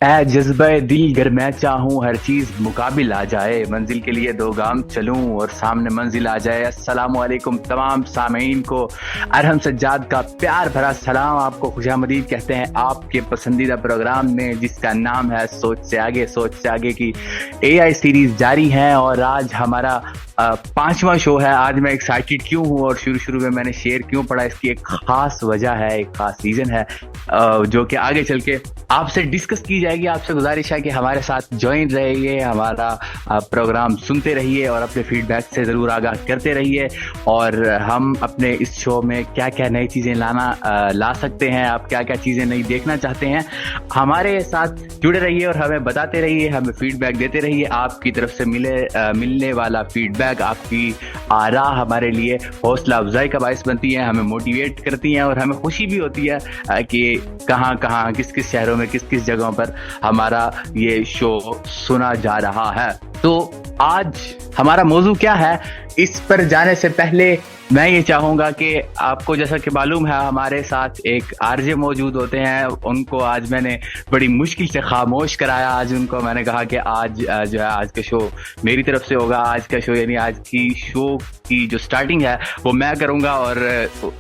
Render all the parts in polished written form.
اے جذبہ دل گر میں چاہوں ہر چیز مقابل آ جائے، منزل کے لیے دو گام چلوں اور سامنے منزل آ جائے۔ السلام علیکم تمام سامعین کو ارحم سجاد کا پیار بھرا سلام، آپ کو خوش آمدید کہتے ہیں آپ کے پسندیدہ پروگرام میں جس کا نام ہے سوچ سے آگے۔ سوچ سے آگے کی اے آئی سیریز جاری ہیں اور آج ہمارا 5واں شو ہے۔ آج میں ایکسائٹیڈ کیوں ہوں اور شروع میں نے شیئر کیوں پڑھا، اس کی ایک خاص وجہ ہے، ایک خاص ریزن ہے جو کہ آگے چل کے آپ سے ڈسکس کی جائے گی۔ آپ سے گزارش ہے کہ ہمارے ساتھ جوائن رہیے، ہمارا پروگرام سنتے رہیے اور اپنے فیڈ بیک سے ضرور آگاہ کرتے رہیے، اور ہم اپنے اس شو میں کیا کیا نئی چیزیں لا سکتے ہیں، آپ کیا کیا چیزیں نہیں دیکھنا چاہتے ہیں، ہمارے ساتھ جڑے رہیے اور ہمیں بتاتے رہیے، ہمیں فیڈ بیک دیتے رہیے۔ آپ کی طرف سے ملنے والا فیڈ بیک، آپ کی آراء ہمارے لیے حوصلہ افزائی کا باعث بنتی ہیں، ہمیں موٹیویٹ کرتی ہیں اور ہمیں خوشی بھی ہوتی ہے کہ کہاں کس شہروں میں کس جگہوں پر ہمارا یہ شو سنا جا رہا ہے۔ تو آج ہمارا موضوع کیا ہے، اس پر جانے سے پہلے میں یہ چاہوں گا کہ آپ کو جیسا کہ معلوم ہے ہمارے ساتھ ایک آر جے موجود ہوتے ہیں، ان کو آج میں نے بڑی مشکل سے خاموش کرایا۔ آج ان کو میں نے کہا کہ آج جو ہے آج کا شو میری طرف سے ہوگا، آج کا شو یعنی آج کی شو کی جو سٹارٹنگ ہے وہ میں کروں گا، اور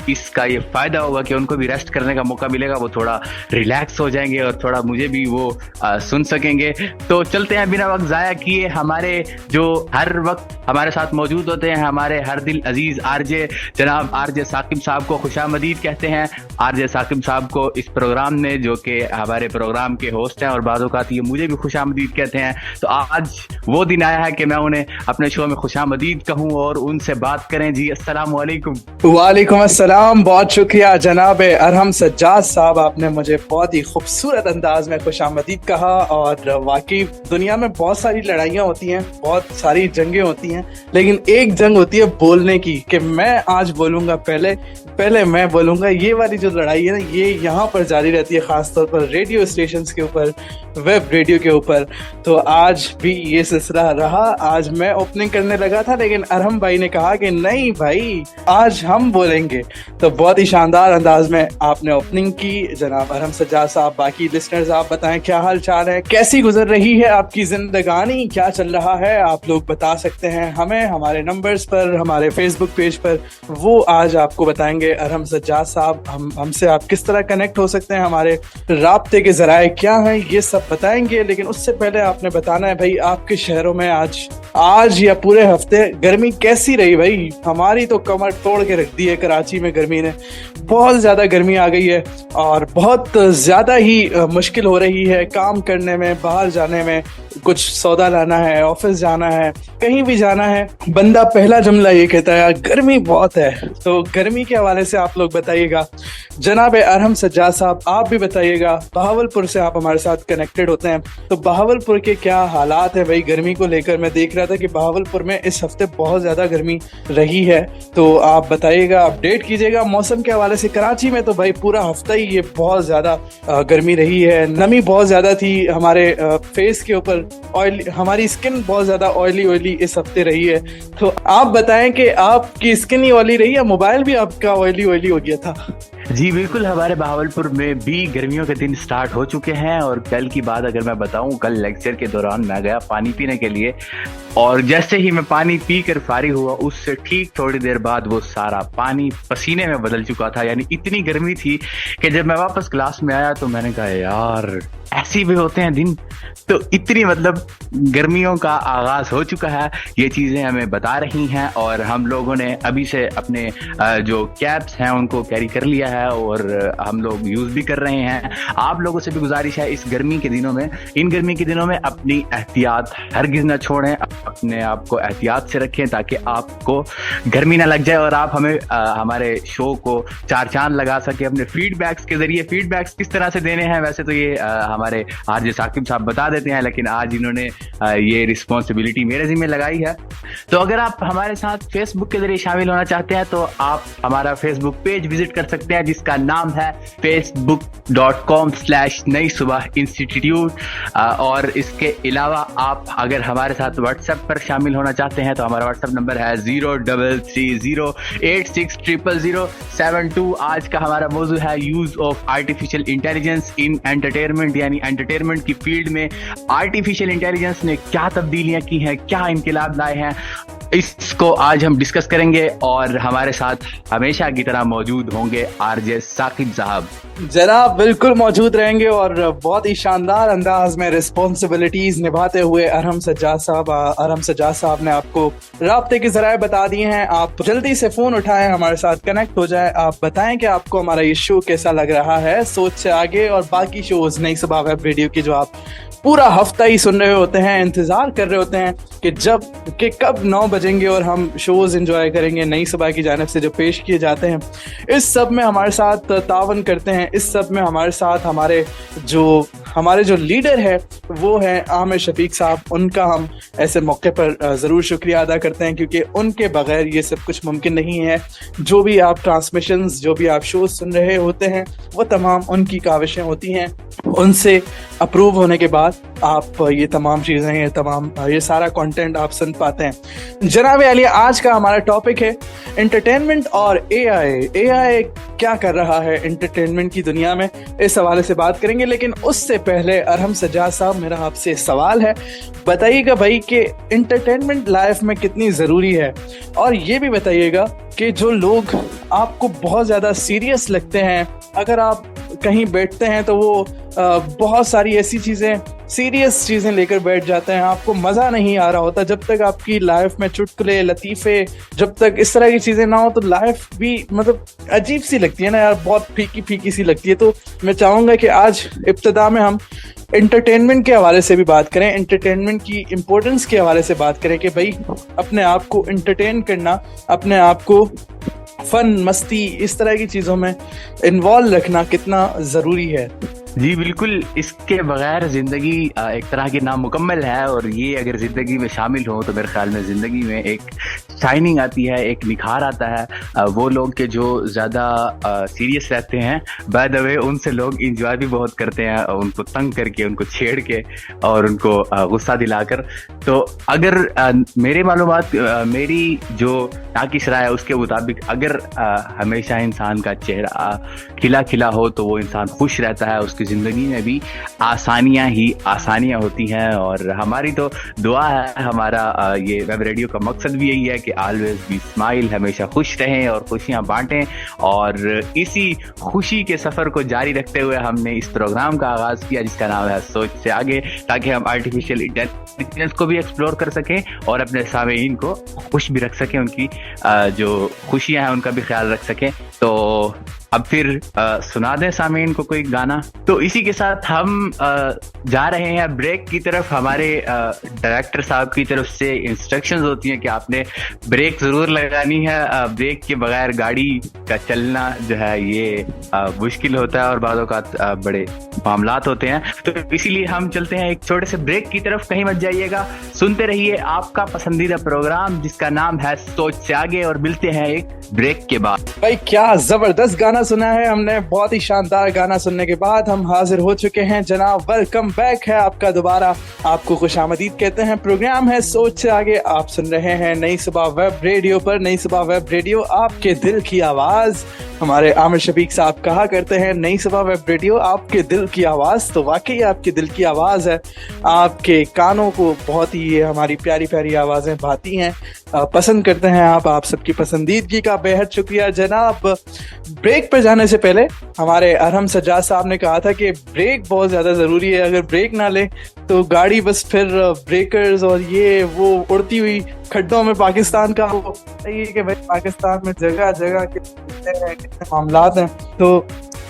اس کا یہ فائدہ ہوگا کہ ان کو بھی ریسٹ کرنے کا موقع ملے گا، وہ تھوڑا ریلیکس ہو جائیں گے اور تھوڑا مجھے بھی وہ سن سکیں گے۔ تو چلتے ہیں بنا وقت ضائع کیے، ہمارے جو ہر وقت ہمارے ساتھ موجود ہوتے ہیں، ہمارے ہر دل عزیز آر جے جناب آر جے ثاقب صاحب کو خوش آمدید کہتے ہیں۔ آر جے ثاقب صاحب کو اس پروگرام میں، جو کہ ہمارے پروگرام کے ہوسٹ ہیں اور بعض اوقات یہ مجھے بھی خوش آمدید کہتے ہیں، تو آج وہ دن آیا ہے کہ میں انہیں اپنے شو میں خوش آمدید کہوں اور ان سے بات کریں۔ جی السلام علیکم۔ وعلیکم السلام، بہت شکریہ جناب ارحم سجاد صاحب، آپ نے مجھے بہت ہی خوبصورت انداز میں خوش آمدید کہا۔ اور واقعی دنیا میں بہت ساری لڑائیاں ہوتی ہیں، بہت ساری جنگیں ہوتی ہیں، لیکن ایک جنگ ہوتی ہے بولنے کی، کہ میں آج بولوں گا، پہلے میں بولوں گا۔ یہ والی جو لڑائی ہے نا، یہ یہاں پر جاری رہتی ہے، خاص طور پر ریڈیو اسٹیشنز کے اوپر، ویب ریڈیو کے اوپر۔ تو آج بھی یہ سلسلہ رہا۔ آج میں اوپننگ کرنے لگا تھا، لیکن ارحم بھائی نے کہا کہ نہیں بھائی آج ہم بولیں گے، تو بہت ہی شاندار انداز میں آپ نے اوپننگ کی جناب ارحم سجاد صاحب۔ باقی لسنرز آپ بتائیں کیا حال چال ہے، کیسی گزر رہی ہے آپ کی زندگانی، کیا چل رہا ہے، آپ لوگ بتا سکتے ہیں ہمیں ہمارے نمبرز پر، ہمارے فیس بک پیج پر، وہ آج آپ کو بتائیں گے ارحم سجاد صاحب۔ ہم سے آپ کس طرح کنیکٹ ہو سکتے ہیں، ہمارے رابطے کے ذرائع کیا ہیں، یہ سب بتائیں گے۔ لیکن اس سے پہلے آپ نے بتانا ہے بھائی آپ کے شہروں میں آج یا پورے ہفتے گرمی کیسی رہی۔ بھائی ہماری تو کمر توڑ کے رکھ دی ہے کراچی میں، گرمی نے بہت زیادہ گرمی آ گئی ہے اور بہت زیادہ ہی مشکل ہو رہی ہے کام کرنے میں، باہر جانے میں، کچھ سودا لانا ہے، آفس جانا ہے، کہیں بھی جانا ہے، بندہ پہلا جملہ یہ کہتا ہے گرمی بہت ہے۔ تو گرمی کے حوالے سے آپ لوگ بتائیے گا۔ جناب ارحم سجاد صاحب آپ بھی بتائیے گا، بہاولپور سے آپ ہمارے ساتھ کنیکٹڈ ہوتے ہیں، تو بہاولپور کے کیا حالات ہیں بھائی گرمی کو لے کر؟ میں دیکھ رہا تھا کہ بہاولپور میں اس ہفتے بہت زیادہ گرمی رہی ہے، تو آپ بتائیے گا، اپڈیٹ کیجیے گا موسم کے حوالے سے۔ کراچی میں تو بھائی پورا ہفتہ ہی یہ بہت زیادہ گرمی رہی ہے، نمی بہت زیادہ تھی، ہمارے فیس کے اوپر آئل، ہماری اسکن بہت زیادہ آئلی اس ہفتے رہی ہے۔ تو آپ بتائیں کہ آپ کی اسکن ہی آئلی رہی یا موبائل بھی آپ کا آئلی ہو گیا تھا؟ جی بالکل، ہمارے بہاولپور میں بھی گرمیوں کے دن سٹارٹ ہو چکے ہیں، اور کل کی بات اگر میں بتاؤں، کل لیکچر کے دوران میں گیا پانی پینے کے لیے، اور جیسے ہی میں پانی پی کر فارغ ہوا اس سے ٹھیک تھوڑی دیر بعد وہ سارا پانی پسینے میں بدل چکا تھا۔ یعنی اتنی گرمی تھی کہ جب میں واپس کلاس میں آیا تو میں نے کہا یار ایسی بھی ہوتے ہیں دن، تو اتنی مطلب گرمیوں کا آغاز ہو چکا ہے۔ یہ چیزیں ہمیں بتا رہی ہیں اور ہم لوگوں نے ابھی سے اپنے جو کیپس ہیں ان کو کیری کر لیا ہے اور ہم لوگ یوز بھی کر رہے ہیں۔ آپ لوگوں سے بھی گزارش ہے، اس گرمی کے دنوں میں، ان گرمی کے دنوں میں اپنی احتیاط ہرگز نہ چھوڑیں، اپنے آپ کو احتیاط سے رکھیں تاکہ آپ کو گرمی نہ لگ جائے اور آپ ہمیں ہمارے شو کو چار چاند لگا سکیں اپنے فیڈ بیکس کے ذریعے۔ فیڈ بیکس کس طرح سے دینے ہیں ویسے تو یہ ہمارے آر جے ثاقب صاحب بتا دیتے ہیں، لیکن آج انہوں نے یہ رسپانسبلٹی میرے ذمہ لگائی ہے۔ تو اگر آپ ہمارے ساتھ فیس بک کے ذریعے شامل ہونا چاہتے ہیں تو آپ ہمارا فیس بک پیج وزٹ کر سکتے ہیں، جس کا نام ہے facebook.com/نئی صبح انسٹیٹیوٹ. اور اس کے علاوہ آپ اگر ہمارے ساتھ واٹس ایپ پر شامل ہونا چاہتے ہیں تو ہمارا واٹس ایپ نمبر ہے 0330860007. آج کا ہمارا موضوع ہے use of artificial intelligence in entertainment, یعنی انٹرٹینمنٹ کی فیلڈ میں آرٹیفیشیل انٹیلیجنس نے کیا تبدیلیاں کی ہیں, کیا انقلاب لائے ہیں. اس کو آج ہم ڈسکس کریں گے اور ہمارے ساتھ ہمیشہ کی طرح موجود ہوں گے آر جے ثاقب صاحب. جناب بالکل موجود رہیں گے اور بہت ہی شاندار انداز میں رسپانسبلٹیز نبھاتے ہوئے ارحم سجاد صاحب نے آپ کو رابطے کے ذرائع بتا دیے ہیں. آپ جلدی سے فون اٹھائیں, ہمارے ساتھ کنیکٹ ہو جائیں, آپ بتائیں کہ آپ کو ہمارا یہ شو کیسا لگ رہا ہے, سوچ سے آگے اور باقی شوز نئی صبح ویب ریڈیو کی جو آپ پورا ہفتہ ہی سن رہے ہوتے ہیں, انتظار کر رہے ہوتے ہیں کہ کب 9 بجیں گے اور ہم شوز انجوائے کریں گے نئی صبح کی جانب سے جو پیش کیے جاتے ہیں. اس سب میں ہمارے ساتھ تعاون کرتے ہیں, اس سب میں ہمارے ساتھ ہمارے جو لیڈر ہے وہ ہیں عامر شفیق صاحب. ان کا ہم ایسے موقع پر ضرور شکریہ ادا کرتے ہیں کیونکہ ان کے بغیر یہ سب کچھ ممکن نہیں ہے. جو بھی آپ ٹرانسمیشنز, جو بھی آپ شوز سن رہے ہوتے ہیں وہ تمام ان کی کاوشیں ہوتی ہیں. ان سے اپروو ہونے کے بعد آپ یہ تمام چیزیں, یہ سارا کنٹینٹ آپ سن پاتے ہیں. جناب علی, آج کا ہمارا ٹاپک ہے انٹرٹینمنٹ اور اے آئی کیا کر رہا ہے انٹرٹینمنٹ کی دنیا میں, اس حوالے سے بات کریں گے. لیکن اس سے پہلے ارحم سجاد صاحب, میرا آپ سے سوال ہے, بتائیے گا بھائی کہ انٹرٹینمنٹ لائف میں کتنی ضروری ہے, اور یہ بھی بتائیے گا کہ جو لوگ آپ کو بہت زیادہ سیریس لگتے ہیں, اگر آپ کہیں بیٹھتے ہیں تو وہ بہت ساری ایسی سیریس چیزیں لے کر بیٹھ جاتے ہیں, آپ کو مزہ نہیں آ رہا ہوتا. جب تک آپ کی لائف میں چٹکلے, لطیفے, جب تک اس طرح کی چیزیں نہ ہو تو لائف بھی مطلب عجیب سی لگتی ہے نا یار, بہت پھیکی سی لگتی ہے. تو میں چاہوں گا کہ آج ابتدا میں ہم انٹرٹینمنٹ کے حوالے سے بھی بات کریں, انٹرٹینمنٹ کی امپورٹنس کے حوالے سے بات کریں کہ بھائی اپنے آپ کو انٹرٹین کرنا, اپنے آپ کو فن, مستی, اس طرح کی چیزوں میں انوالو رکھنا کتنا ضروری ہے. جی بالکل, اس کے بغیر زندگی ایک طرح کی نامکمل ہے, اور یہ اگر زندگی میں شامل ہو تو میرے خیال میں زندگی میں ایک شائننگ آتی ہے, ایک نکھار آتا ہے. وہ لوگ کہ جو زیادہ سیریس رہتے ہیں, بائی دا وے ان سے لوگ انجوائے بھی بہت کرتے ہیں, ان کو تنگ کر کے, ان کو چھیڑ کے اور ان کو غصہ دلا کر. تو اگر میرے معلومات, میری جو ناقص رائے ہے اس کے مطابق اگر ہمیشہ انسان کا چہرہ کھلا ہو تو وہ انسان خوش رہتا ہے, اس کی زندگی میں بھی آسانیاں ہوتی ہیں. اور ہماری تو دعا ہے, ہمارا یہ ویب ریڈیو کا مقصد بھی یہی ہے کہ آلویز بی اسمائل, ہمیشہ خوش رہیں اور خوشیاں بانٹیں. اور اسی خوشی کے سفر کو جاری رکھتے ہوئے ہم نے اس پروگرام کا آغاز کیا جس کا نام ہے سوچ سے آگے, تاکہ ہم آرٹیفیشیل انٹیلیجنس کو بھی ایکسپلور کر سکیں اور اپنے سامعین کو خوش بھی رکھ سکیں, ان کی جو خوشیاں ہیں ان کا بھی خیال رکھ سکیں. تو اب پھر سنا دیں سامعین کو کوئی گانا. تو اسی کے ساتھ ہم جا رہے ہیں بریک کی طرف. ہمارے ڈائریکٹر صاحب کی طرف سے انسٹرکشنز ہوتی ہیں کہ آپ نے بریک ضرور لگانی ہے. بریک کے بغیر گاڑی کا چلنا جو ہے یہ مشکل ہوتا ہے اور بعض اوقات بڑے معاملات ہوتے ہیں. تو اسی لیے ہم چلتے ہیں ایک چھوٹے سے بریک کی طرف, کہیں مت جائیے گا, سنتے رہیے آپ کا پسندیدہ پروگرام جس کا نام ہے سوچ سے آگے, اور ملتے ہیں ایک بریک کے بعد. بھائی کیا زبردست گانا سنا ہے ہم نے, بہت ہی شاندار گانا سننے کے بعد ہم حاضر ہو چکے ہیں جناب. ویلکم بیک ہے آپ کا دوبارہ, آپ کو خوش آمدید کہتے ہیں. پروگرام ہے سوچ سے آگے, آپ سن رہے ہیں نئی صبح ویب ریڈیو پر. نئی صبح ویب ریڈیو آپ کے دل کی آواز. ہمارے عامر شفیق صاحب کہا کرتے ہیں نئی صبح ویب ریڈیو آپ کے دل کی آواز. تو واقعی آپ کے دل کی آواز ہے, آپ کے کانوں کو بہت ہی ہماری پیاری پیاری آوازیں بھاتی ہیں, پسند کرتے ہیں آپ سب کی پسندیدگی کا بے حد شکریہ. جناب بریک پر جانے سے پہلے ہمارے ارحم سجاد صاحب نے کہا تھا کہ بریک بہت زیادہ ضروری ہے, اگر بریک نہ لیں تو گاڑی بس پھر بریکرز اور یہ وہ اڑتی ہوئی کھڈوں میں پاکستان کا وہ کہ بھائی پاکستان میں جگہ جگہ کتنے معاملات ہیں. تو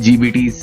GPTs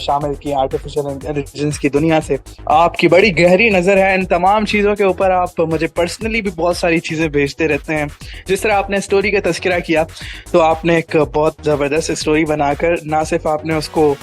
شامل کی آرٹیفیشیل انٹیلیجنس کی دنیا سے. آپ کی بڑی گہری نظر ہے ان تمام چیزوں کے اوپر. آپ مجھے پرسنلی بھی بہت ساری چیزیں بھیجتے رہتے ہیں. جس طرح آپ نے اسٹوری کا تذکرہ کیا تو آپ نے ایک بہت زبردست اسٹوری بنا کر نہ صرف آپ نے اس کو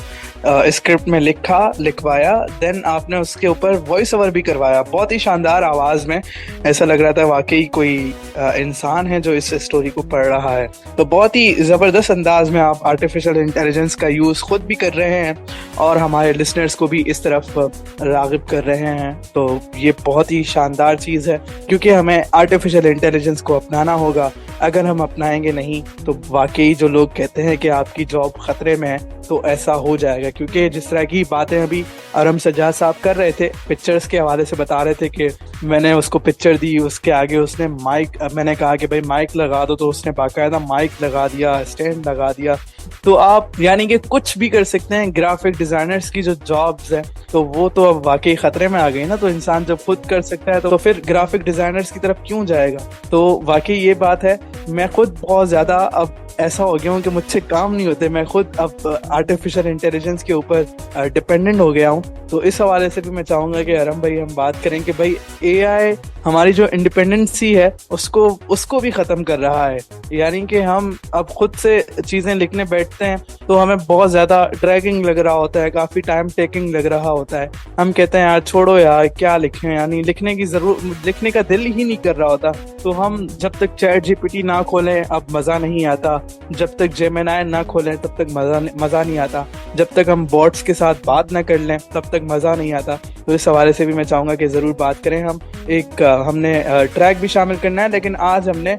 اسکرپٹ میں لکھوایا، دین آپ نے اس کے اوپر وائس اوور بھی کروایا بہت ہی شاندار آواز میں. ایسا لگ رہا تھا واقعی کوئی انسان ہے جو اس اسٹوری کو پڑھ رہا ہے. تو بہت ہی زبردست انداز میں آپ آرٹیفیشیل انٹیلیجنس کا یوز خود بھی کر رہے ہیں اور ہمارے لسنرز کو بھی اس طرف راغب کر رہے ہیں. تو یہ بہت ہی شاندار چیز ہے کیونکہ ہمیں آرٹیفیشیل انٹیلیجنس کو اپنانا ہوگا. اگر ہم اپنائیں گے نہیں تو واقعی جو لوگ کہتے ہیں کہ آپ کی جاب خطرے میں ہے تو ایسا ہو جائے گا. کیونکہ جس طرح کی باتیں ابھی ارم سجاد صاحب کر رہے تھے، پکچرز کے حوالے سے بتا رہے تھے کہ میں نے اس کو پکچر دی، اس کے آگے اس نے مائک، میں نے کہا کہ بھائی مائک لگا دو تو اس نے باقاعدہ مائک لگا دیا، اسٹینڈ لگا دیا. تو آپ یعنی کہ کچھ بھی کر سکتے ہیں. گرافک ڈیزائنرز کی جو جابز ہیں تو وہ تو اب واقعی خطرے میں آ گئی نا. تو انسان جب خود کر سکتا ہے تو پھر گرافک ڈیزائنرز کی طرف کیوں جائے گا. تو واقعی یہ بات ہے. میں خود بہت زیادہ اب ایسا ہو گیا ہوں کہ مجھ سے کام نہیں ہوتے. میں خود اب آرٹیفیشیل انٹیلیجنس کے اوپر ڈپینڈنٹ ہو گیا ہوں. تو اس حوالے سے بھی میں چاہوں گا کہ ارم بھائی ہم بات کریں کہ بھائی اے آئی ہماری جو انڈیپینڈنسی ہے اس کو بھی ختم کر رہا ہے. یعنی کہ ہم اب خود سے چیزیں لکھنے بیٹھتے ہیں تو ہمیں بہت زیادہ ڈریگنگ لگ رہا ہوتا ہے، کافی ٹائم ٹیکنگ لگ رہا ہوتا ہے. ہم کہتے ہیں یار چھوڑو یار کیا لکھیں، یعنی لکھنے کا دل ہی نہیں کر رہا ہوتا. تو ہم جب تک چیٹ جی پی ٹی نہ کھولیں اب مزہ نہیں آتا، جب تک جیمینائی نہ کھولیں تب تک مزہ نہیں آتا، جب تک ہم بوٹس کے ساتھ بات نہ کر لیں تب تک مزہ نہیں آتا. تو اس حوالے سے بھی میں چاہوں گا کہ ضرور بات کریں. ہم نے ٹریک بھی شامل کرنا ہے، لیکن آج ہم نے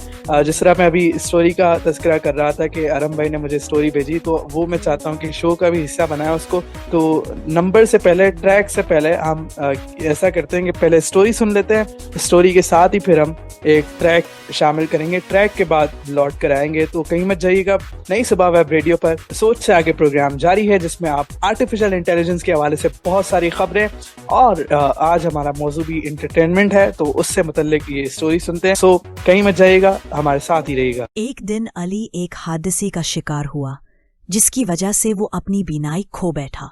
جس طرح میں ابھی اسٹوری کا تذکرہ کر رہا تھا کہ ارم بھائی نے مجھے اسٹوری بھیجی تو وہ میں چاہتا ہوں کہ شو کا بھی حصہ بنایا اس کو. تو نمبر سے پہلے، ٹریک سے پہلے ہم ایسا کرتے ہیں کہ پہلے اسٹوری سن لیتے ہیں، اسٹوری کے ساتھ ہی پھر ہم ایک ٹریک شامل کریں گے، ٹریک کے بعد لوٹ کر آئیں گے. تو کہیں مت جائیے گا. نئی صبح ویب ریڈیو پر سوچ سے آگے پروگرام جاری ہے جس میں آپ آرٹیفیشیل انٹیلیجنس کے حوالے سے بہت ساری خبریں اور آج ہمارا موضوع بھی انٹرٹینمنٹ ہے تو اس سے متعلق یہ اسٹوری سنتے ہیں. سو کہیں مت جائیے گا، ہمارے ساتھ ہی رہیے گا. ایک دن علی ایک حادثے کا شکار ہوا جس کی وجہ سے وہ اپنی بینائی کھو بیٹھا،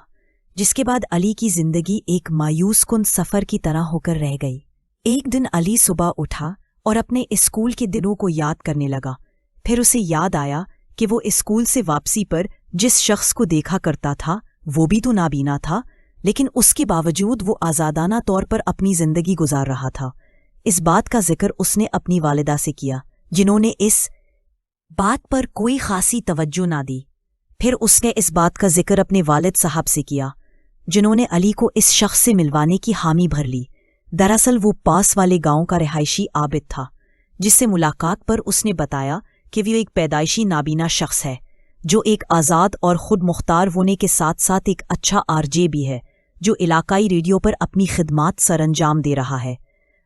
جس کے بعد علی کی زندگی ایک مایوس کن سفر کی طرح ہو کر رہ گئی. ایک دن علی صبح اٹھا اور اپنے اسکول کے دنوں کو یاد کرنے لگا. پھر اسے یاد آیا کہ وہ اسکول سے واپسی پر جس شخص کو دیکھا کرتا تھا وہ بھی تو نابینا تھا، لیکن اس کے باوجود وہ آزادانہ طور پر اپنی زندگی گزار رہا تھا. اس بات کا ذکر اس نے اپنی والدہ سے کیا، جنہوں نے اس بات پر کوئی خاصی توجہ نہ دی. پھر اس نے اس بات کا ذکر اپنے والد صاحب سے کیا، جنہوں نے علی کو اس شخص سے ملوانے کی حامی بھر لی. دراصل وہ پاس والے گاؤں کا رہائشی عابد تھا، جس سے ملاقات پر اس نے بتایا کہ وہ ایک پیدائشی نابینا شخص ہے جو ایک آزاد اور خود مختار ہونے کے ساتھ ساتھ ایک اچھا آر جے بھی ہے جو علاقائی ریڈیو پر اپنی خدمات سر انجام دے رہا ہے.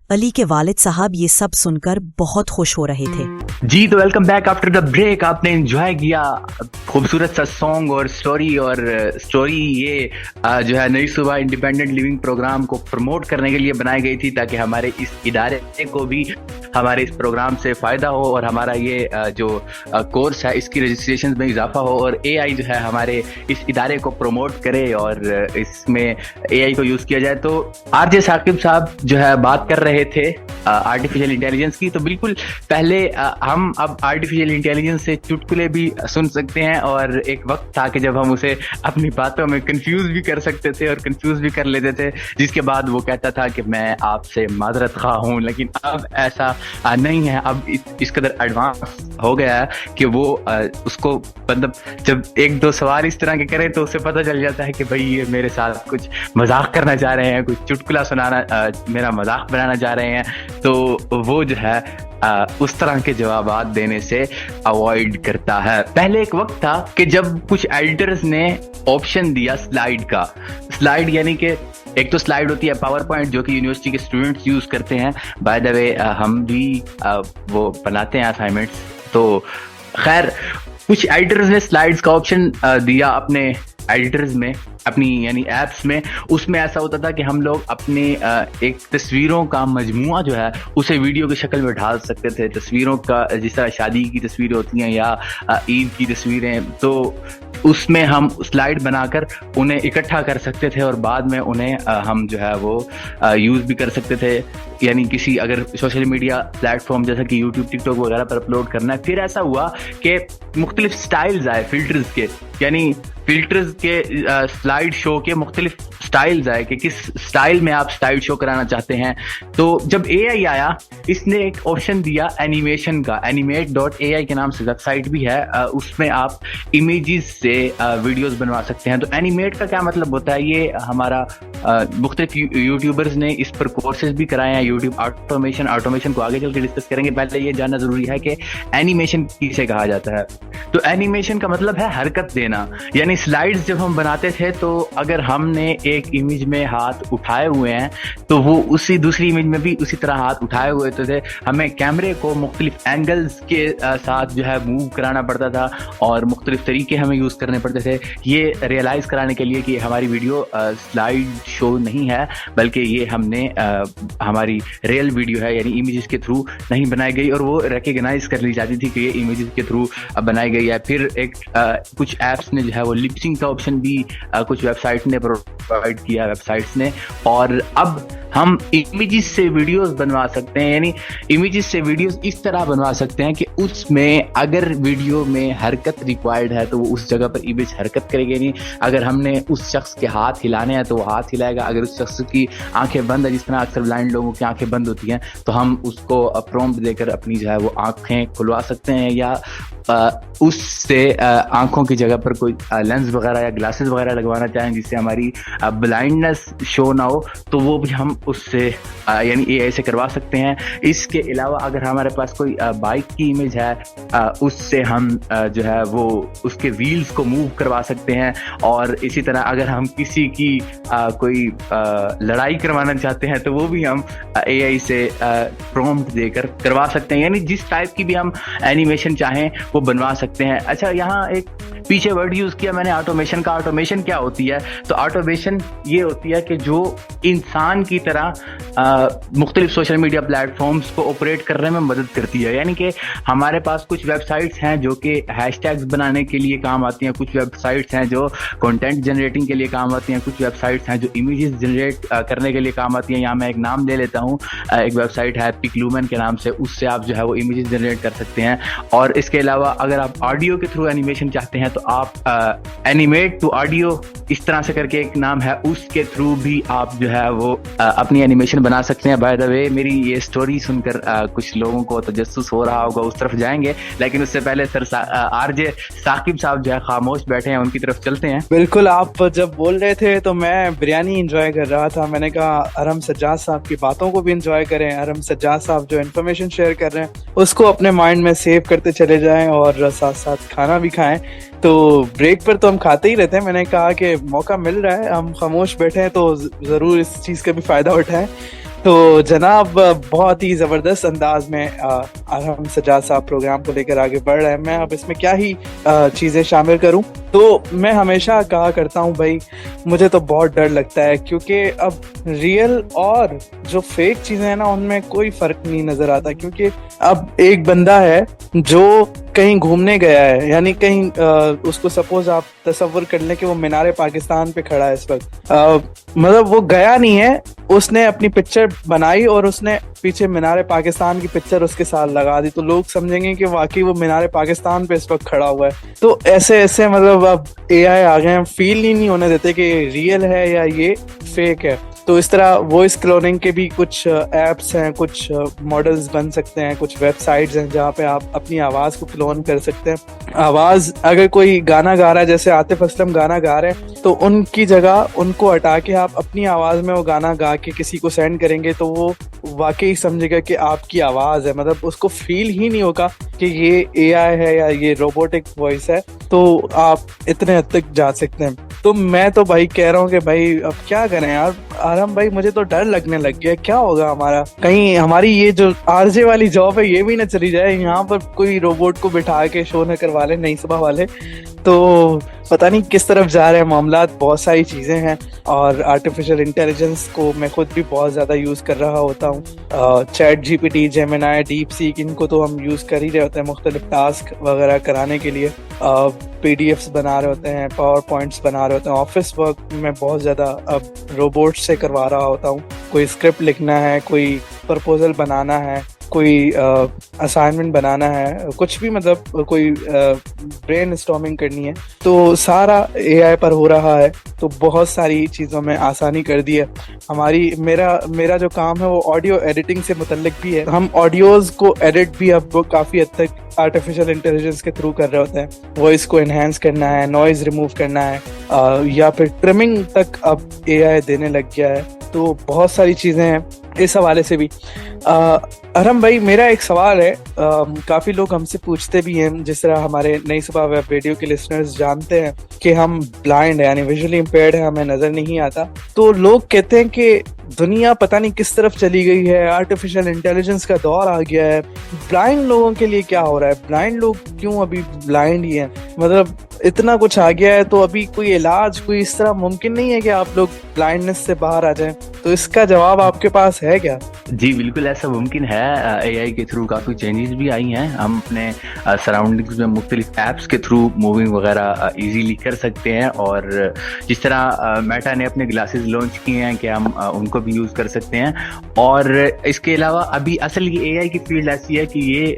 علی کے والد صاحب یہ سب سن کر بہت خوش ہو رہے تھے. جی تو welcome back after the break. آپ نے انجوائے کیا خوبصورت سا سانگ اور اسٹوری یہ جو ہے نئی صبح انڈیپینڈنٹ لیونگ پروگرام کو پروموٹ کرنے کے لیے بنائی گئی تھی تاکہ ہمارے اس ادارے کو بھی ہمارے اس پروگرام سے فائدہ ہو اور ہمارا یہ جو کورس ہے اس کی رجسٹریشن میں اضافہ ہو اور اے آئی جو ہے ہمارے اس ادارے کو پروموٹ کرے اور اس میں اے آئی کو یوز کیا جائے. تو آر جے ثاقب صاحب جو ہے بات کر رہے تھے آرٹیفیشیل انٹیلیجنس کی. تو بالکل پہلے ہم اب آرٹیفیشیل انٹیلیجنس سے چٹکلے بھی سن سکتے ہیں اور ایک وقت تھا کہ جب ہم اسے اپنی باتوں میں کنفیوز بھی کر سکتے تھے اور کنفیوز بھی کر لیتے تھے، جس کے بعد وہ کہتا تھا کہ میں آپ سے معذرت خواہ ہوں. لیکن اب ایسا نہیں ہے. اب اس قدر ایڈوانس ہو گیا ہے کہ وہ اس کو مطلب جب ایک دو سوال اس طرح کے کریں تو اسے پتہ چل جاتا ہے کہ بھائی یہ میرے ساتھ کچھ مذاق کرنا چاہ رہے ہیں، کچھ چٹکلا سنانا، میرا مذاق بنانا چاہ رہے ہیں. تو وہ جو ہے اس طرح کے جوابات دینے سے اوائڈ کرتا ہے. پہلے ایک وقت تھا کہ جب کچھ ایڈیٹرز نے آپشن دیا سلائیڈ کا. سلائیڈ یعنی کہ ایک تو سلائیڈ ہوتی ہے پاور پوائنٹ جو کہ یونیورسٹی کے اسٹوڈنٹس یوز کرتے ہیں. بائی دا وے ہم بھی وہ بناتے ہیں اسائنمنٹس. تو خیر کچھ ایڈیٹرز نے سلائیڈز کا آپشن دیا اپنے ایڈیٹرز میں اپنی یعنی ایپس میں، اس میں ایسا ہوتا تھا کہ ہم لوگ اپنے ایک تصویروں کا مجموعہ جو ہے اسے ویڈیو کی شکل میں ڈال سکتے تھے. تصویروں کا جس طرح شادی کی تصویریں ہوتی ہیں یا عید کی تصویریں، تو اس میں ہم سلائڈ بنا کر انہیں اکٹھا کر سکتے تھے اور بعد میں انہیں ہم جو ہے وہ یوز بھی کر سکتے تھے. یعنی کسی اگر سوشل میڈیا پلیٹ فارم جیسا کہ یوٹیوب، ٹک ٹاک وغیرہ پر اپلوڈ کرنا ہے. پھر ایسا ہوا کہ مختلف سٹائلز آئے فلٹرز کے، یعنی فلٹرز کے سلائیڈ شو کے مختلف سٹائلز آئے کہ کس سٹائل میں آپ سلائیڈ شو کرانا چاہتے ہیں. تو جب اے آئی آیا، اس نے ایک آپشن دیا اینیمیشن کا. animate.ai کے نام سے ویب سائٹ بھی ہے، اس میں آپ امیجز سے ویڈیوز بنوا سکتے ہیں. تو اینیمیٹ کا کیا مطلب ہوتا ہے؟ یہ ہمارا مختلف یوٹیوبرز نے اس پر کورسز بھی کرائے ہیں. یوٹیوب آٹومیشن کو آگے چل کے ڈسکس کریں گے. پہلے یہ جاننا ضروری ہے کہ اینیمیشن کسے کہا جاتا ہے. تو اینیمیشن کا مطلب ہے حرکت دینا. یعنی سلائیڈز جب ہم بناتے تھے تو اگر ہم نے ایک امیج میں ہاتھ اٹھائے ہوئے ہیں تو وہ اسی دوسری امیج میں بھی اسی طرح ہاتھ اٹھائے ہوئے تھے. ہمیں کیمرے کو مختلف اینگلز کے ساتھ جو ہے موو کرانا پڑتا تھا اور مختلف طریقے ہمیں یوز کرنے پڑتے تھے، یہ ریئلائز کرانے کے لیے کہ ہماری ویڈیو سلائیڈ شو نہیں ہے بلکہ یہ ہم نے ہماری ریئل ویڈیو ہے، یعنی امیجز کے تھرو نہیں بنائی گئی اور وہ ریکگنائز کر لی جاتی تھی کہ یہ امیجز کے تھرو بنائی گئی ہے. پھر کچھ ایپس نے جو ہے وہ لپسنگ کا آپشن بھی کچھ ویب سائٹ نے پرووائڈ کیا، ویب سائٹس نے. اور اب ہم امیجز سے ویڈیوز بنوا سکتے ہیں. یعنی امیجز سے ویڈیوز اس طرح بنوا سکتے ہیں کہ اس میں اگر ویڈیو میں حرکت ریکوائرڈ ہے تو وہ اس جگہ پر امیج حرکت کرے گی. نہیں اگر ہم نے اس شخص کے ہاتھ ہلانے ہیں تو وہ ہاتھ ہلائے گا. اگر اس شخص کی آنکھیں بند ہیں، جس طرح اکثر بلائنڈ لوگوں کی آنکھیں بند ہوتی ہیں، تو ہم اس کو پرومپٹ دے کر اپنی جو ہے وہ آنکھیں کھلوا سکتے ہیں، یا اس سے آنکھوں کی جگہ پر کوئی لینس وغیرہ یا گلاسز وغیرہ لگوانا چاہیں جس سے ہماری بلائنڈنس شو نہ ہو تو وہ بھی ہم اس سے یعنی اے آئی سے کروا سکتے ہیں. اس کے علاوہ اگر ہمارے پاس کوئی بائک کی امیج ہے، اس سے ہم جو ہے وہ اس کے ویلز کو موو کروا سکتے ہیں. اور اسی طرح اگر ہم کسی کی کوئی لڑائی کروانا چاہتے ہیں تو وہ بھی ہم اے آئی سے پرومپٹ دے کر کروا سکتے ہیں. یعنی جس ٹائپ کی بھی ہم اینیمیشن چاہیں وہ بنوا سکتے ہیں. اچھا، یہاں ایک پیچھے ورڈ یوز کیا میں نے آٹومیشن کا. آٹومیشن کیا ہوتی ہے؟ تو آٹومیشن یہ ہوتی ہے کہ جو انسان کی طرح مختلف سوشل میڈیا پلیٹ فارمز کو آپریٹ کرنے میں مدد کرتی ہے. یعنی کہ ہمارے پاس کچھ ویب سائٹس ہیں جو کہ ہیش ٹیگز بنانے کے لیے کام آتی ہیں، کچھ ویب سائٹس ہیں جو کنٹینٹ جنریٹنگ کے لیے کام آتی ہیں، کچھ ویب سائٹس ہیں جو امیجز جنریٹ کرنے کے لیے کام آتی ہیں. یہاں میں ایک نام لے لیتا ہوں، ایک ویب سائٹ ہے پکلومن کے نام سے، اس سے آپ جو ہے وہ امیجز جنریٹ کر سکتے ہیں. اور اس کے علاوہ اگر آپ آڈیو کے تھرو اینیمیشن چاہتے ہیں تو آپ اینیمیٹ ٹو آڈیو اس طرح سے کر کے ایک نام ہے، اس کے تھرو بھی آپ جو ہے وہ اپنی اینیمیشن بنا سکتے ہیں. بائی دا وے میری یہ سٹوری سن کر کچھ لوگوں کو تجسس ہو رہا ہوگا، اس طرف جائیں گے، لیکن اس سے پہلے سر آر جے ثاقب صاحب جو ہے خاموش بیٹھے ہیں، ان کی طرف چلتے ہیں. بالکل، آپ جب بول رہے تھے تو میں بریانی انجوائے کر رہا تھا. میں نے کہا ارحم سجاد صاحب کی باتوں کو بھی انجوائے کریں. ارحم سجاد صاحب جو انفارمیشن شیئر کر رہے ہیں اس کو اپنے مائنڈ میں سیو کرتے چلے جائیں اور ساتھ ساتھ کھانا بھی کھائیں. تو بریک پر تو ہم کھاتے ہی رہتے ہیں. میں نے کہا کہ موقع مل رہا ہے، ہم خاموش بیٹھے ہیں تو ضرور اس چیز کا بھی فائدہ اٹھائیں. تو جناب بہت ہی زبردست انداز میں ارحم سجاد صاحب پروگرام کو لے کر آگے بڑھ رہے ہیں. میں اب اس میں کیا ہی چیزیں شامل کروں. تو میں ہمیشہ کہا کرتا ہوں بھائی مجھے تو بہت ڈر لگتا ہے، کیونکہ اب ریئل اور جو فیک چیزیں ہیں نا ان میں کوئی فرق نہیں نظر آتا. کیونکہ اب ایک بندہ ہے جو کہیں گھومنے گیا ہے، یعنی کہیں اس کو سپوز آپ تصور کر لیں کہ وہ مینار پاکستان پہ کھڑا ہے اس وقت، مطلب وہ گیا نہیں ہے، اس نے اپنی پکچر بنائی اور اس نے پیچھے مینار پاکستان کی پکچر اس کے ساتھ لگا دی، تو لوگ سمجھیں گے کہ واقعی وہ مینار پاکستان پہ اس وقت کھڑا ہوا ہے. تو ایسے مطلب اب اے آئی آ گئے ہیں، فیل ہی نہیں ہونے دیتے کہ ریئل ہے یا یہ فیک ہے. تو اس طرح وائس کلوننگ کے بھی کچھ ایپس ہیں، کچھ ماڈلز بن سکتے ہیں، کچھ ویب سائٹس ہیں جہاں پہ آپ اپنی آواز کو کلون کر سکتے ہیں. آواز اگر کوئی گانا گا رہا ہے، جیسے عاطف اسلم گانا گا رہے ہیں، تو ان کی جگہ ان کو ہٹا کے آپ اپنی آواز میں وہ گانا گا کے کسی کو سینڈ کریں گے تو وہ واقعی سمجھے گا کہ آپ کی آواز ہے. مطلب اس کو فیل ہی نہیں ہوگا کہ یہ اے آئی ہے یا یہ روبوٹک وائس ہے. تو آپ اتنے حد تک جا سکتے ہیں. تو میں تو بھائی کہہ رہا ہوں کہ بھائی اب کیا کریں یار. ارحم بھائی مجھے تو ڈر لگنے لگ گیا، کیا ہوگا ہمارا؟ کہیں ہماری یہ جو آر جے والی جاب ہے یہ بھی نہ چلی جائے، یہاں پر کوئی روبوٹ کو بٹھا کے شو نہ کروا لے، نہیں صبح والے. تو پتہ نہیں کس طرف جا رہے ہیں معاملات. بہت ساری چیزیں ہیں اور آرٹیفیشیل انٹیلیجنس کو میں خود بھی بہت زیادہ یوز کر رہا ہوتا ہوں. ChatGPT, Gemini, DeepSeek, ان کو تو ہم یوز کر ہی رہے ہوتے ہیں مختلف ٹاسک وغیرہ کرانے کے لیے. پی ڈی ایفس بنا رہے ہوتے ہیں, پاور پوائنٹس بنا رہے ہوتے ہیں. آفس ورک میں بہت زیادہ اب روبوٹ سے کروا رہا ہوتا ہوں. کوئی اسکرپٹ لکھنا ہے, کوئی پرپوزل بنانا ہے, کوئی اسائنمنٹ بنانا ہے, کچھ بھی مطلب کوئی برین اسٹارمنگ کرنی ہے تو سارا اے آئی پر ہو رہا ہے. تو بہت ساری چیزوں میں آسانی کر دی ہے ہماری. میرا جو کام ہے وہ آڈیو ایڈیٹنگ سے متعلق بھی ہے. ہم آڈیوز کو ایڈٹ بھی اب کافی حد تک آرٹیفیشیل انٹیلیجنس کے تھرو کر رہے ہوتے ہیں. وائس کو انہینس کرنا ہے, نوائز ریموو کرنا ہے, یا پھر ٹرمنگ تک اب اے آئی دینے لگ گیا ہے. تو بہت ساری چیزیں ہیں اس حوالے سے بھی. ارحم بھائی, میرا ایک سوال ہے. کافی لوگ ہم سے پوچھتے بھی ہیں, جس طرح ہمارے نئی صبح ویب ریڈیو کے لسنرز جانتے ہیں کہ ہم بلائنڈ ہیں, یعنی ویژولی امپیئرڈ ہیں, ہمیں نظر نہیں آتا. تو لوگ کہتے ہیں کہ دنیا پتہ نہیں کس طرف چلی گئی ہے, آرٹیفیشیل انٹیلیجنس کا دور آ گیا ہے. بلائنڈ لوگوں کے لیے کیا ہو رہا ہے؟ بلائنڈ لوگ کیوں ابھی بلائنڈ ہی ہیں؟ مطلب اتنا کچھ آ گیا ہے تو ابھی کوئی علاج, کوئی اس طرح ممکن نہیں ہے کہ آپ لوگ بلائنڈنس سے باہر آ جائیں؟ تو اس کا جواب آپ کے پاس ہے کیا؟ جی بالکل ایسا ممکن ہے. اے آئی کے تھرو کافی چینجز بھی آئی ہیں. ہم اپنے سراؤنڈنگز میں مختلف ایپس کے تھرو موونگ وغیرہ ایزیلی کر سکتے ہیں, اور جس طرح میٹا نے اپنے گلاسز لانچ کیے ہیں کہ ہم ان کو بھی یوز کر سکتے ہیں. اور اس کے علاوہ ابھی اصل یہ اے آئی کی فیلڈ ایسی ہے کہ یہ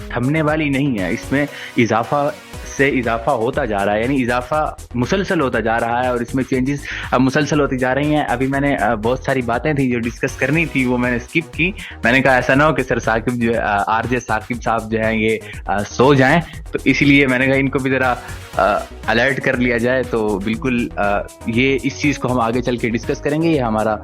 تھمنے والی نہیں ہے. اس میں اضافہ سے اضافہ ہوتا جا رہا ہے, یعنی اضافہ مسلسل ہوتا جا رہا ہے, اور اس میں چینجز مسلسل ہوتی جا رہی ہیں. ابھی میں نے بہت ساری باتیں تھیں جو ڈسکس کرنی تھی, وہ میں نے اسکپ کی. میں نے کہا ایسا نہ ہو کہ سر ثاقب جو آر جے ثاقب صاحب جو ہیں یہ سو جائیں, تو اس لیے میں نے کہا ان کو بھی ذرا الرٹ کر لیا جائے. تو بالکل یہ اس چیز کو ہم آگے چل کے ڈسکس کریں گے, یہ ہمارا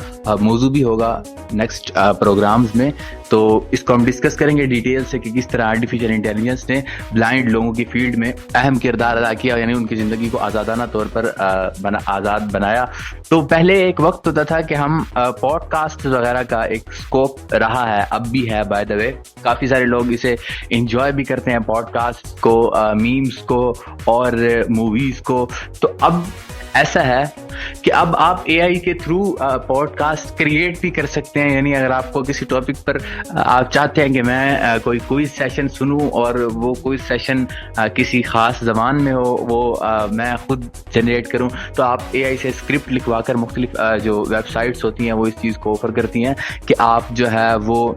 موضوع بھی ہوگا نیکسٹ پروگرامز میں. تو اس کو ہم ڈسکس کریں گے ڈیٹیل سے کہ کس طرح آرٹیفیشیل انٹیلیجنس نے بلائنڈ لوگوں کی فیلڈ میں اہم کردار ادا کیا, یعنی ان کی زندگی کو آزادانہ طور پر آزاد بنایا. تو پہلے ایک وقت ہوتا تھا کہ ہم پوڈ کاسٹ وغیرہ کا ایک اسکوپ رہا ہے, اب بھی ہے بائی دا وے. کافی سارے لوگ اسے انجوائے بھی کرتے ہیں, پوڈ کاسٹ کو, میمز کو اور موویز کو. تو اب ایسا ہے کہ اب آپ اے آئی کے تھرو پوڈ کاسٹ کریٹ بھی کر سکتے ہیں. یعنی اگر آپ کو کسی ٹاپک پر آپ چاہتے ہیں کہ میں کوئی کوئز سیشن سنوں, اور وہ کوئز سیشن کسی خاص زبان میں ہو, وہ میں خود جنریٹ کروں, تو آپ اے آئی سے اسکرپٹ لکھوا کر مختلف جو ویب سائٹس ہوتی ہیں وہ اس چیز کو آفر کرتی ہیں کہ آپ جو ہے وہ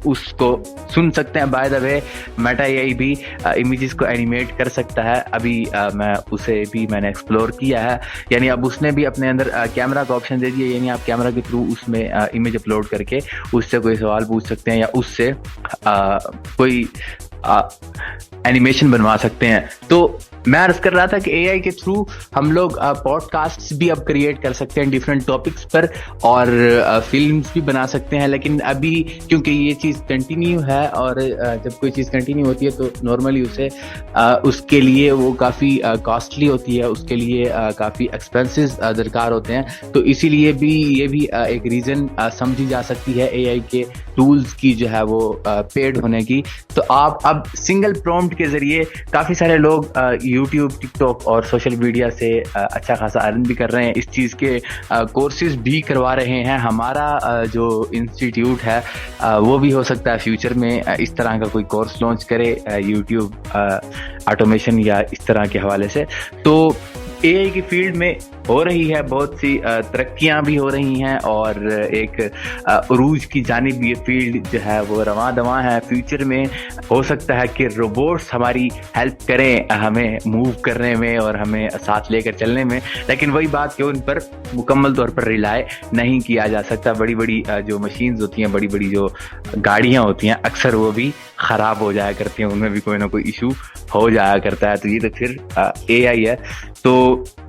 اس کو سن سکتے ہیں. By the way Meta A آئی بھی امیجز کو اینیمیٹ کر سکتا ہے. ابھی میں اسے بھی میں نے ایکسپلور کیا ہے, یعنی اب اس نے بھی اپنے اندر کیمرہ کا آپشن دے دیا, یعنی آپ کیمرہ کے تھرو اس میں امیج اپلوڈ کر کے اس سے کوئی سوال پوچھ سکتے ہیں, یا اس سے کوئی اینیمیشن بنوا سکتے ہیں. تو میں عرض کر رہا تھا کہ اے آئی کے تھرو ہم لوگ پوڈ کاسٹس بھی اب کریٹ کر سکتے ہیں ڈفرینٹ ٹاپکس پر, اور فلمس بھی بنا سکتے ہیں. لیکن ابھی کیونکہ یہ چیز کنٹینیو ہے, اور جب کوئی چیز کنٹینیو ہوتی ہے تو نارملی اس کے لیے وہ کافی کاسٹلی ہوتی ہے, اس کے لیے کافی ایکسپینسز درکار ہوتے ہیں. تو اسی لیے بھی یہ بھی ایک ریزن سمجھی جا سکتی ہے اے آئی کے ٹولز کی جو ہے وہ پیڈ ہونے کی. تو آپ اب سنگل پرومپٹ کے ذریعے کافی سارے لوگ یوٹیوب, ٹک ٹاک اور سوشل میڈیا سے اچھا خاصا ارن بھی کر رہے ہیں. اس چیز کے کورسز بھی کروا رہے ہیں. ہمارا جو انسٹیٹیوٹ ہے وہ بھی ہو سکتا ہے فیوچر میں اس طرح کا کوئی کورس لانچ کرے یوٹیوب آٹومیشن یا اس طرح کے حوالے سے. تو اے آئی کی فیلڈ میں ہو رہی ہے بہت سی ترقیاں بھی ہو رہی ہیں, اور ایک عروج کی جانب یہ فیلڈ جو ہے وہ رواں دواں ہے. فیوچر میں ہو سکتا ہے کہ روبوٹس ہماری ہیلپ کریں ہمیں موو کرنے میں اور ہمیں ساتھ لے کر چلنے میں, لیکن وہی بات کہ ان پر مکمل طور پر ریلائی نہیں کیا جا سکتا. بڑی بڑی جو مشینز ہوتی ہیں, بڑی بڑی جو گاڑیاں ہوتی ہیں, اکثر وہ بھی خراب ہو جایا کرتی ہیں, ان میں بھی کوئی نہ کوئی ایشو ہو جایا کرتا ہے. تو یہ تو پھر اے آئی ہے. تو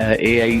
AI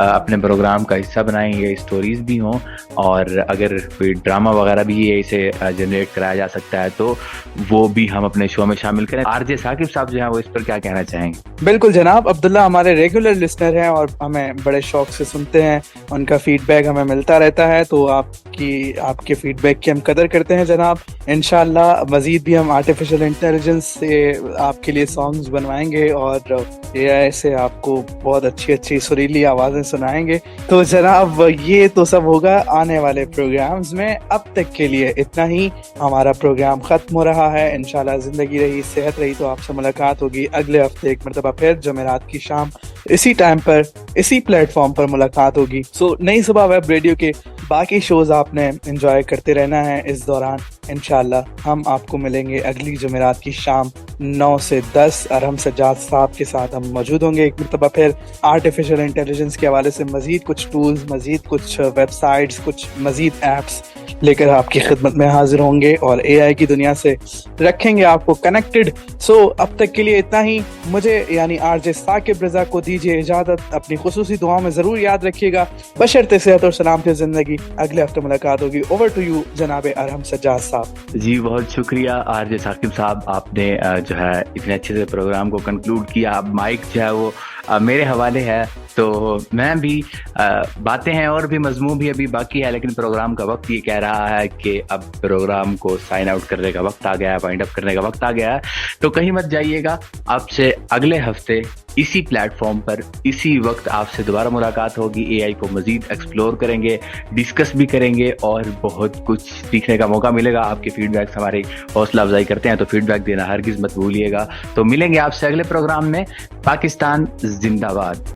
اپنے پروگرام کا حصہ بنائیں, یہ اسٹوریز بھی ہوں, اور اگر کوئی ڈرامہ وغیرہ بھی یہ اسے جنریٹ کرایا جا سکتا ہے تو وہ بھی ہم اپنے شو میں شامل کریں. آر جے ثاقب صاحب جو ہیں وہ اس پر کیا کہنا چاہیں گے؟ بالکل جناب, عبداللہ ہمارے ریگولر لسنر ہیں اور ہمیں بڑے شوق سے سنتے ہیں, ان کا فیڈ بیک ہمیں ملتا رہتا ہے, تو آپ کے فیڈ بیک کی ہم قدر کرتے ہیں جناب. انشاءاللہ مزید بھی ہم آرٹیفیشل انٹیلیجنس سے آپ کے لیے سانگز بنوائیں گے اور اے آئی سے آپ کو بہت اچھی سریلی آوازیں سنائیں گے. تو جناب یہ تو سب ہوگا آنے والے پروگرامز میں. اب تک کے لیے اتنا ہی, ہمارا پروگرام ختم ہو رہا ہے. انشاءاللہ زندگی رہی, صحت رہی تو آپ سے ملاقات ہوگی اگلے ہفتے ایک مرتبہ پھر جمعرات کی شام اسی ٹائم پر اسی پلیٹ فارم پر ملاقات ہوگی. سو نئی صبح ویب ریڈیو کے باقی شوز آپ نے انجوائے کرتے رہنا ہے اس دوران. انشاءاللہ ہم آپ کو ملیں گے اگلی جمعرات کی شام 9 سے 10. ارحم سجاد صاحب کے ساتھ ہم موجود ہوں گے ایک مرتبہ پھر. آرٹیفیشل انٹیلیجنس کے حوالے سے مزید کچھ ٹولز, مزید کچھ ویب سائٹس, کچھ مزید ایپس لے کر آپ کی خدمت میں حاضر ہوں گے اور اے آئی کی دنیا سے رکھیں گے آپ کو کنیکٹڈ. سو اب تک کے لیے اتنا ہی. مجھے یعنی آر جے ثاقب رضا کو دیجیے اجازت. اپنی خصوصی دعاؤں میں ضرور یاد رکھیے گا. بشرط صحت اور سلامتی زندگی. اگلے ہفتے ملاقات ہوگی. اوور ٹو یو جناب ارحم سجاد صاحب. جی بہت شکریہ آر جے ثاقب صاحب, آپ نے جو ہے اتنے اچھے سے پروگرام کو کنکلوڈ کیا. اب مائک جو ہے وہ میرے حوالے ہے, تو میں بھی باتیں ہیں اور بھی مضمون بھی ابھی باقی ہے, لیکن پروگرام کا وقت یہ کہہ رہا ہے کہ اب پروگرام کو سائن آؤٹ کرنے کا وقت آ گیا ہے, وائنڈ اپ کرنے کا وقت آ گیا ہے. تو کہیں مت جائیے گا, آپ سے اگلے ہفتے اسی پلیٹ فارم پر اسی وقت آپ سے دوبارہ ملاقات ہوگی. اے آئی کو مزید ایکسپلور کریں گے, ڈسکس بھی کریں گے اور بہت کچھ سیکھنے کا موقع ملے گا. آپ کے فیڈ بیکس ہماری حوصلہ افزائی کرتے ہیں, تو فیڈ بیک دینا ہرگز مت بھولیے گا. تو ملیں گے آپ سے اگلے پروگرام میں. پاکستان زندہ باد.